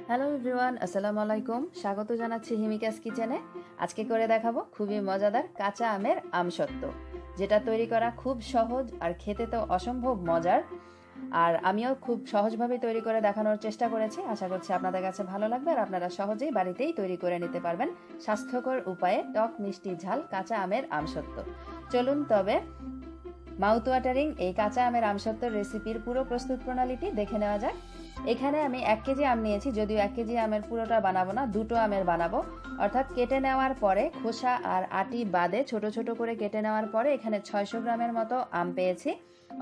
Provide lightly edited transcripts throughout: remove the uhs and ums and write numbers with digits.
Hello everyone, আসসালামু আলাইকুম। স্বাগত জানাচ্ছি হিমিকাস কিচেনে। আজকে করে দেখাবো খুবই মজাদার কাঁচা আমের আমসত্ত্ব, যেটা তৈরি করা খুব সহজ আর খেতে তো অসম্ভব মজার। আর আমিও খুব সহজভাবে তৈরি করে দেখানোর চেষ্টা করেছি। আশা করছি আপনাদের কাছে ভালো লাগবে আর আপনারা সহজেই বাড়িতেই তৈরি করে নিতে পারবেন স্বাস্থ্যকর উপায়ে টক মিষ্টি ঝাল কাঁচা আমের আমসত্ত্ব। চলুন তবে মাউথ ওয়াটারিং এই কাঁচা আমের আমসত্ত্বর রেসিপির পুরো প্রস্তুত প্রণালীটি দেখে নেওয়া যাক। এখানে আমি 1 কেজি আম নিয়েছি, যদিও 1 কেজি আমের পুরোটা বানাবো না, 2টো আমের বানাবো। অর্থাৎ কেটে নেওয়ার পরে খোসা আর আটি বাদে ছোট ছোট করে কেটে নেওয়ার পরে এখানে 600 গ্রামের মতো আম পেয়েছি,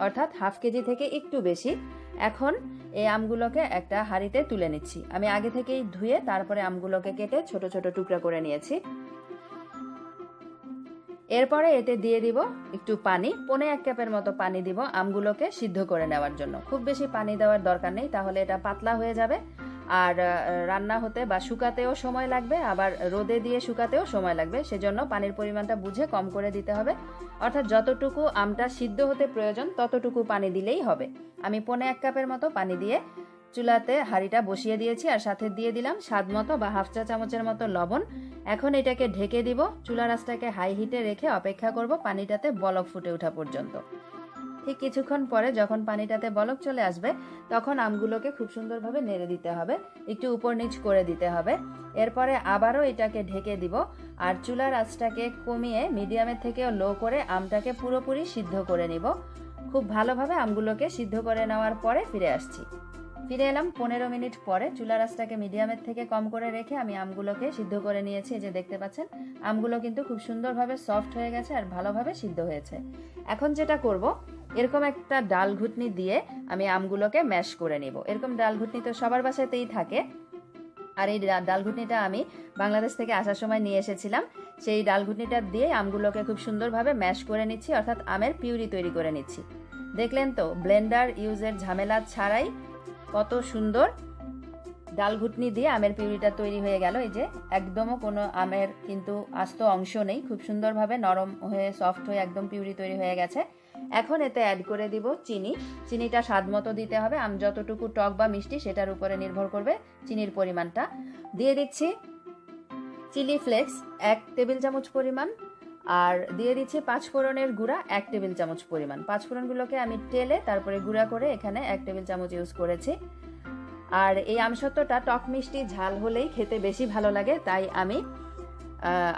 অর্থাৎ হাফ কেজি থেকে একটু বেশি। এখন এই আমগুলোকে একটা হাঁড়িতে তুলে নিচ্ছি। আমি আগে থেকেই ধুয়ে তারপরে আমগুলোকে কেটে ছোট ছোট টুকরা করে নিয়েছি। এরপরে এতে দিয়ে দিব একটু পানি, 1.5 কাপের মতো পানি দিব আমগুলোকে সিদ্ধ করে নেওয়ার জন্য। খুব বেশি পানি দেওয়ার দরকার নেই, তাহলে এটা পাতলা হয়ে যাবে আর রান্না হতে বা শুকাতেও সময় লাগবে, আবার রোদে দিয়ে শুকাতেও সময় লাগবে। সেজন্য পানির পরিমাণটা বুঝে কম করে দিতে হবে। অর্থাৎ যতটুকু আমটা সিদ্ধ হতে প্রয়োজন ততটুকু পানি দিলেই হবে। আমি 1.5 কাপের মতো পানি দিয়ে চুলাতে হাঁড়িটা বসিয়ে দিয়েছি আর সাথে দিয়ে দিলাম স্বাদ মতো বা হাফ চা চামচের মতো লবণ। এখন এটাকে ঢেকে দিব। চুলার আঁচটাকে হাই হিটে রেখে অপেক্ষা করব পানিটাতে বলক ফুটে ওঠা পর্যন্ত। ঠিক কিছুক্ষণ পরে যখন পানিটাতে বলক চলে আসবে তখন আমগুলোকে খুব সুন্দরভাবে নেড়ে দিতে হবে, একটু উপর নিচ করে দিতে হবে। এরপরে আবারও এটাকে ঢেকে দিব আর চুলার আঁচটাকে কমিয়ে মিডিয়ামের থেকেও লো করে আমটাকে পুরোপুরি সিদ্ধ করে নিব। খুব ভালোভাবে আমগুলোকে সিদ্ধ করে নেওয়ার পরে ফিরে আসছি। ফিরে এলাম 15 মিনিট পরে। চুলার আঁচটাকে মিডিয়ামের থেকে কম করে রেখে আমি আমগুলোকে সিদ্ধ করে নিয়েছি। এই যে দেখতে পাচ্ছেন আমগুলো কিন্তু খুব সুন্দরভাবে সফট হয়ে গেছে আর ভালোভাবে সিদ্ধ হয়েছে। এখন যেটা করব, এরকম একটা ডাল ঘুটনি দিয়ে আমি আমগুলোকে ম্যাশ করে নিব। এরকম ডাল ঘুটনি তো সবার বাসাতেই থাকে, আর এই ডাল ঘুটনিটা আমি বাংলাদেশ থেকে আসার সময় নিয়ে এসেছিলাম। সেই ডাল ঘুটনিটা দিয়ে আমগুলোকে খুব সুন্দরভাবে ম্যাশ করে নিচ্ছি, অর্থাৎ আমের পিউরি তৈরি করে নিচ্ছি। দেখলেন তো ব্লেন্ডার ইউজের ঝামেলা ছাড়াই কত সুন্দর ডাল ঘুটনি দিয়ে আমের পিউরিটা তৈরি হয়ে গেল। এই যে একদমও কোনো আমের কিন্তু আস্ত অংশ নেই, খুব সুন্দরভাবে নরম হয়ে সফট হয়ে একদম পিউরি তৈরি হয়ে গেছে। এখন এতে অ্যাড করে দিব চিনি। চিনিটা স্বাদ মতো দিতে হবে। আম যতটুকু টক বা মিষ্টি সেটার উপরে নির্ভর করবে চিনির পরিমাণটা। দিয়ে দিচ্ছি চিলি ফ্লেক্স 1 টেবিল চামচ পরিমাণ, আর দিয়ে দিচ্ছি 5 ফোড়নের গুঁড়া 1 টেবিল চামচ পরিমাণ। 5 ফোড়নগুলোকে আমি টেলে তারপরে গুঁড়া করে এখানে 1 টেবিল চামচ ইউজ করেছি। আর এই আমসত্ত্বটা টক মিষ্টি ঝাল হলেই খেতে বেশি ভালো লাগে, তাই আমি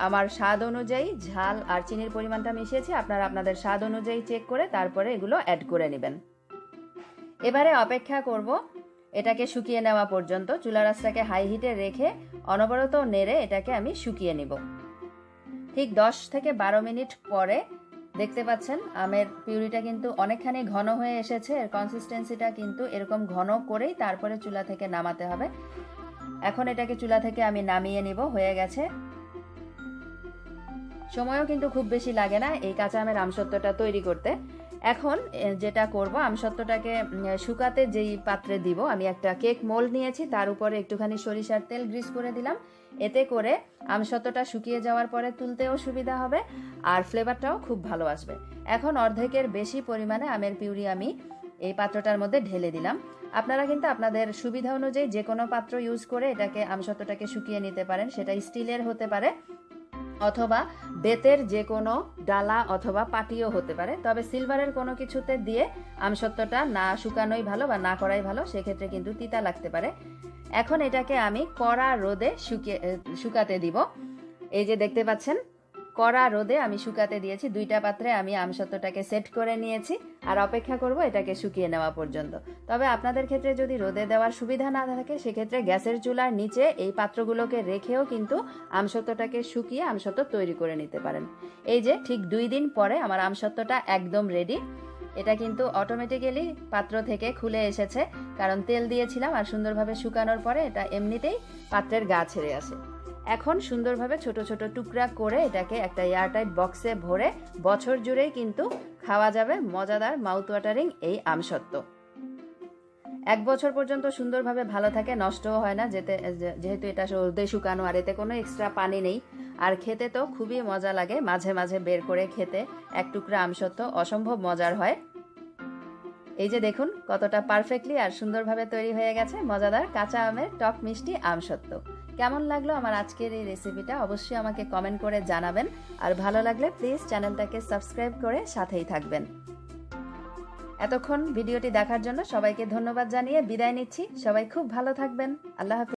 আমার স্বাদ অনুযায়ী ঝাল আর চিনির পরিমাণটা মিশিয়েছি। আপনারা আপনাদের স্বাদ অনুযায়ী চেক করে তারপরে এগুলো অ্যাড করে নেবেন। এবারে অপেক্ষা করব এটাকে শুকিয়ে নেওয়া পর্যন্ত। চুলার আঁচটাকে হাই হিটে রেখে অনবরত নেড়ে এটাকে আমি শুকিয়ে নিব। ঠিক 10 থেকে 12 মিনিট পরে দেখতে পাচ্ছেন আমের পিউরিটা কিন্তু অনেকখানি ঘন হয়ে এসেছে। এর কনসিস্টেন্সিটা কিন্তু এরকম ঘন করেই তারপরে চুলা থেকে নামাতে হবে। এখন এটাকে চুলা থেকে আমি নামিয়ে নিব। হয়ে গেছে। সময়ও কিন্তু খুব বেশি লাগে না এই কাঁচা আমের আমসত্ত্বটা তৈরি করতে। এখন যেটা করব, আমসত্ত্বটাকে শুকাতে যেই পাত্রে দিব, আমি একটা কেক মোল্ড নিয়েছি, তার উপরে একটুখানি সরিষার তেল গ্রিস করে দিলাম। এতে করে আমসত্ত্বটা শুকিয়ে যাওয়ার পরে তুলতেও সুবিধা হবে আর ফ্লেভারটাও খুব ভালো আসবে। এখন অর্ধেকের বেশি পরিমাণে আমের পিউরি আমি এই পাত্রটার মধ্যে ঢেলে দিলাম। আপনারা কিন্তু আপনাদের সুবিধা অনুযায়ী যে কোনো পাত্র ইউজ করে এটাকে আমসত্ত্বটাকে শুকিয়ে নিতে পারেন। সেটা স্টিলের হতে পারে অথবা বেতের যে কোনো ডালা অথবা পাটিও হতে পারে, তবে সিলভারের কোনো কিছুতে দিয়ে আমসত্ত্বটা না শুকানোই ভালো বা না করাই ভালো, সেক্ষেত্রে কিন্তু তিতা লাগতে পারে। এখন এটাকে আমি কড়া রোদে শুকাতে দিব। এই যে দেখতে পাচ্ছেন কড়া রোদে আমি শুকাতে দিয়েছি। 2টা পাত্রে আমি আমসত্ত্বটাকে সেট করে নিয়েছি আর অপেক্ষা করব এটাকে শুকিয়ে নেওয়া পর্যন্ত। তবে আপনাদের ক্ষেত্রে যদি রোদে দেওয়ার সুবিধা না থাকে সেক্ষেত্রে গ্যাসের চুলার নিচে এই পাত্রগুলোকে রেখেও কিন্তু আমসত্ত্বটাকে শুকিয়ে আমসত্ত্ব তৈরি করে নিতে পারেন। এই যে ঠিক 2 দিন পরে আমার আমসত্ত্বটা একদম রেডি। এটা কিন্তু অটোমেটিক্যালি পাত্র থেকে খুলে এসেছে, কারণ তেল দিয়েছিলাম আর সুন্দরভাবে শুকানোর পরে এটা এমনিতেই পাত্রের গা ছেড়ে আসে। এখন সুন্দরভাবে ছোট ছোট টুকরা করে এটাকে একটা এয়ারটাইট বক্সে ভরে বছর জুড়েই কিন্তু খাওয়া যাবে মজাদার মাউথ ওয়াটারিং এই আমসত্ত্ব। 1 বছর পর্যন্ত সুন্দরভাবে ভালো থাকে, নষ্টও হয় না, যেহেতু এটা রোদে শুকানো আর এতে কোনো এক্সট্রা পানি নেই। আর খেতে তো খুবই মজা লাগে, মাঝে মাঝে বের করে খেতে এক টুকরা আমসত্ত্ব অসম্ভব মজার হয়। এই যে দেখুন কতটা পারফেক্টলি আর সুন্দরভাবে তৈরি হয়ে গেছে মজাদার কাঁচা আমের টক মিষ্টি আমসত্ত্ব। কেমন লাগলো আমার আজকের এই রেসিপিটা অবশ্যই আমাকে কমেন্ট করে জানাবেন, আর ভালো লাগলে প্লিজ চ্যানেলটাকে সাবস্ক্রাইব করে সাথেই থাকবেন। এতক্ষণ ভিডিওটি দেখার জন্য সবাইকে ধন্যবাদ জানিয়ে বিদায় নিচ্ছি। সবাই খুব ভালো থাকবেন। আল্লাহ হাফেজ।